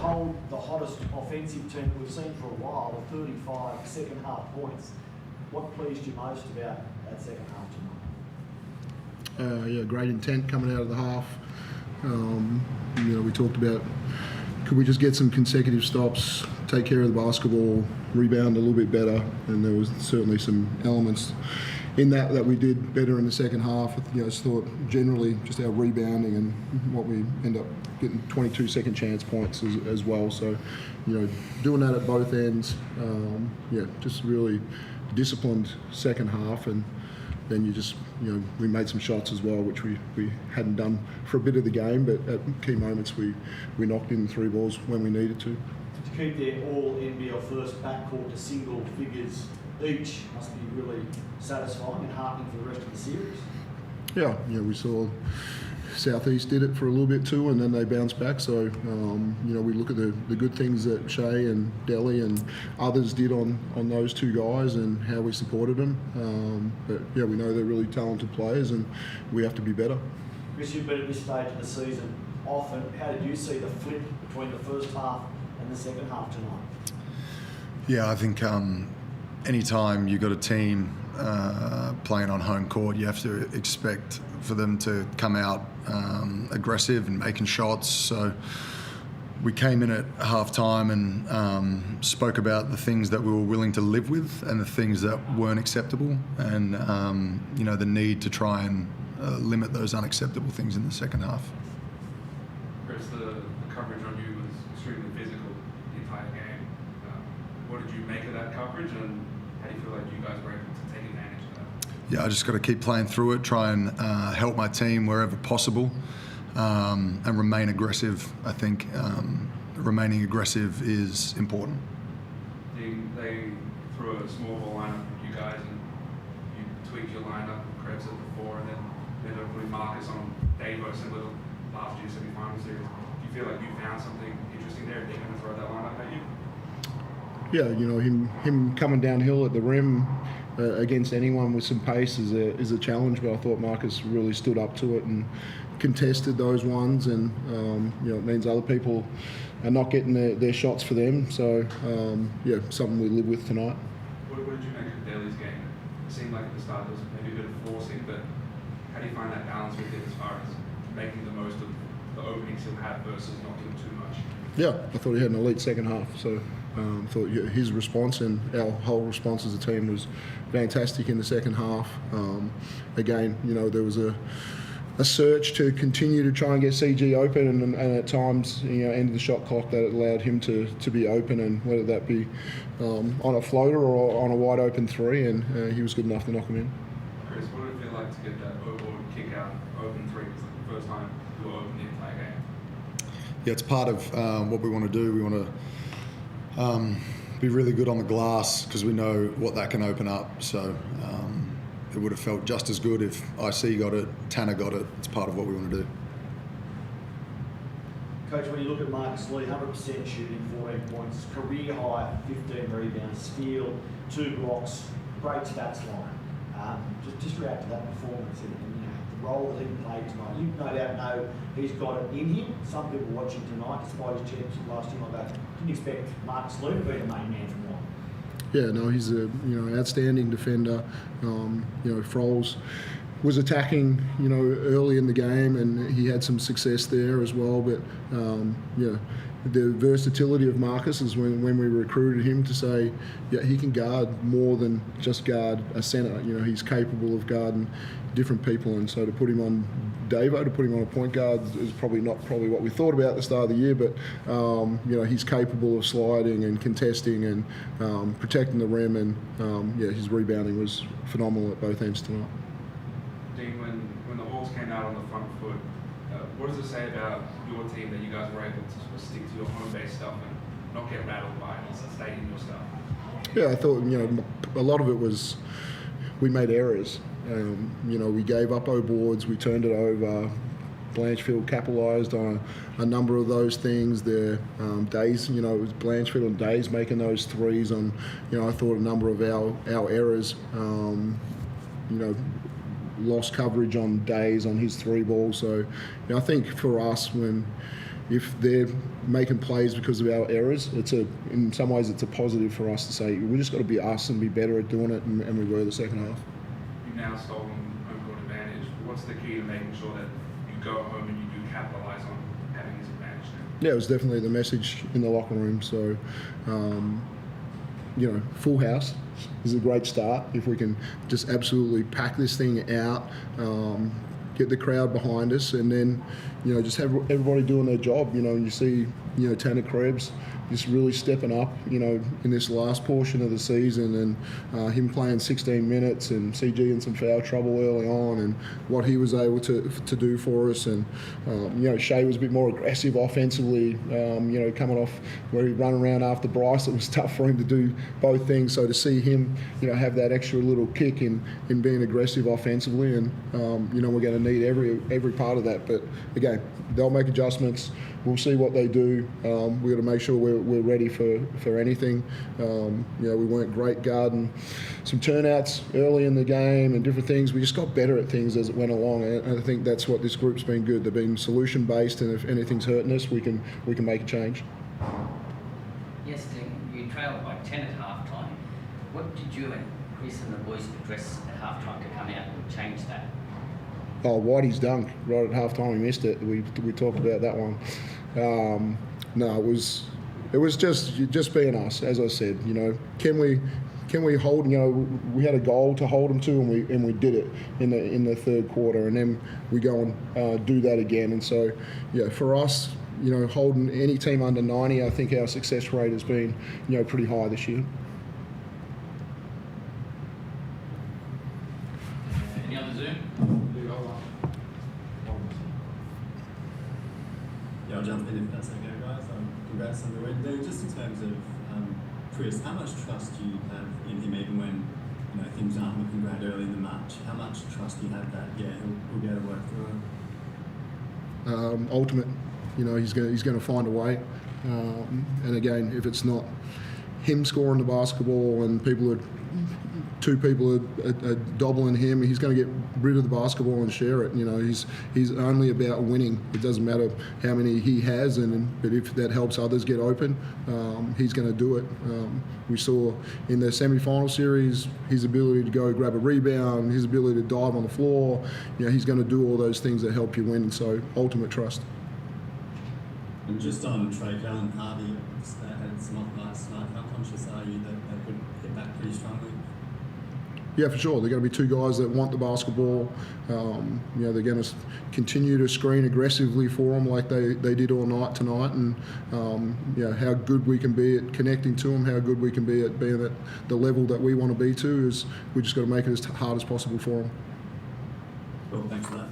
hold the hottest offensive team we've seen for a while with 35 second half points. What pleased you most about that second half tonight? Yeah, great intent coming out of the half. We talked about could we just get some consecutive stops, take care of the basketball, rebound a little bit better, and there was certainly some elements in that we did better in the second half. I just thought generally just our rebounding and what we end up getting 22 second chance points as well. So, doing that at both ends, just really disciplined second half, and then we made some shots as well, which we hadn't done for a bit of the game, but at key moments we knocked in 3 balls when we needed to. To keep their all NBL first backcourt to single figures each must be really satisfying and heartening for the rest of the series. Yeah, we saw Southeast did it for a little bit too, and then they bounced back. So, we look at the good things that Shea and Delhi and others did on those 2 guys and how we supported them. But we know they're really talented players, and we have to be better. Chris, you've been at this stage of the season often. How did you see the flip between the first half and the second half tonight? Yeah, I think anytime you've got a team playing on home court, you have to expect for them to come out aggressive and making shots. So we came in at half-time and spoke about the things that we were willing to live with and the things that weren't acceptable, and the need to try and limit those unacceptable things in the second half. Chris, the coverage on you was extremely physical the entire game. What did you make of that coverage, and how do you feel like you guys were able to take advantage of that? Yeah, I just got to keep playing through it, try and help my team wherever possible, and remain aggressive. I think remaining aggressive is important. They threw a small ball lineup with you guys, and you tweaked your lineup, Krebs said before, and then they ended up putting Marcus on Davo, similar to last year's semi-final series. Do you feel like you found something interesting there? Are they going to throw that lineup at you? Yeah, him coming downhill at the rim against anyone with some pace is a challenge, but I thought Marcus really stood up to it and contested those ones, and it means other people are not getting their shots for them. So something we live with tonight. What did you make of Daly's game? It seemed like at the start there was maybe a bit of forcing, but how do you find that balance with it as far as making the most of the openings he'll have versus not doing too much? Yeah, I thought he had an elite second half. So thought his response and our whole response as a team was fantastic in the second half. Again, there was a search to continue to try and get CG open, and at times, end of the shot clock, that allowed him to be open, and whether that be on a floater or on a wide open 3, and he was good enough to knock him in. Chris, what did it feel like to get that overboard kick out open 3? It's like the first time you were open the entire game. Yeah, it's part of what we want to do. We want to be really good on the glass because we know what that can open up. So it would have felt just as good if IC got it, Tanner got it. It's part of what we want to do. Coach, when you look at Marcus Lee, 100% shooting, 14 points, career high, 15 rebounds, steal, 2 blocks, great stats line. Just react to that performance and the role that he played tonight. You no doubt know he's got it in him. Some people watching tonight, despite his championship last year like that, didn't expect Marcus Lee to be the main man from one. Yeah, no, he's a outstanding defender. Frols was attacking early in the game, and he had some success there as well. But the versatility of Marcus is when we recruited him to say, he can guard more than just guard a centre. He's capable of guarding different people, and so to put him on Davo, to put him on a point guard is probably not what we thought about at the start of the year, but he's capable of sliding and contesting and protecting the rim, and his rebounding was phenomenal at both ends tonight. Dean, when the Hawks came out on the front foot, what does it say about your team that you guys were able to sort of stick to your home-based stuff and not get rattled by it and stay in your stuff? Yeah, I thought a lot of it was we made errors. We gave up boards, we turned it over. Blanchfield capitalised on a number of those things. Their Days, it was Blanchfield and Days making those threes on. I thought a number of our errors. Lost coverage on Days on his 3 ball. So I think for us, when if they're making plays because of our errors, in some ways it's a positive for us to say we just got to be us and be better at doing it, and we were the second half. You've now stolen home court advantage. What's the key to making sure that you go home and you do capitalise on having this advantage now? Yeah, it was definitely the message in the locker room. So, full house is a great start. If we can just absolutely pack this thing out, get the crowd behind us, and then, just have everybody doing their job. You see, Tanner Krebs just really stepping up, in this last portion of the season, and him playing 16 minutes, and CG in some foul trouble early on, and what he was able to do for us. And Shea was a bit more aggressive offensively, coming off where he run around after Bryce. It was tough for him to do both things. So to see him, have that extra little kick in being aggressive offensively, and we're going to need every part of that. But again, they'll make adjustments. We'll see what they do. We've got to make sure we're ready for anything. We weren't great guarding some turnouts early in the game and different things. We just got better at things as it went along, and I think that's what this group's been good. They've been solution based, and if anything's hurting us, we can make a change. Yes, you trailed by 10 at half time. What did you and Chris and the boys address at half time to come out and change that? Oh, Whitey's dunk right at halftime. We missed it. We talked about that one. No, it was just being us. As I said, can we hold? We had a goal to hold them to, and we did it in the third quarter, and then we go and do that again. And so, for us, holding any team under 90, I think our success rate has been pretty high this year. Any other Zoom? Yeah, I'll jump in if that's okay, guys. Congrats on the win. Just in terms of Chris, how much trust do you have in him, even when things aren't looking great early in the match? How much trust do you have that he'll be able to work through it? Ultimate, he's going to find a way. And again, if it's not him scoring the basketball and two people are doubling him, he's going to get rid of the basketball and share it. He's only about winning. It doesn't matter how many he has, but if that helps others get open, he's going to do it. We saw in the semi-final series his ability to go grab a rebound, his ability to dive on the floor. He's going to do all those things that help you win. So ultimate trust. And just on Trey and Harvey, had some off nights tonight. How conscious are you that they could hit back pretty strongly? Yeah, for sure. They're going to be two guys that want the basketball. They're going to continue to screen aggressively for them like they did all night tonight. And, how good we can be at connecting to them, how good we can be at being at the level that we want to be to, is we just got to make it as hard as possible for them. Cool, thanks for that.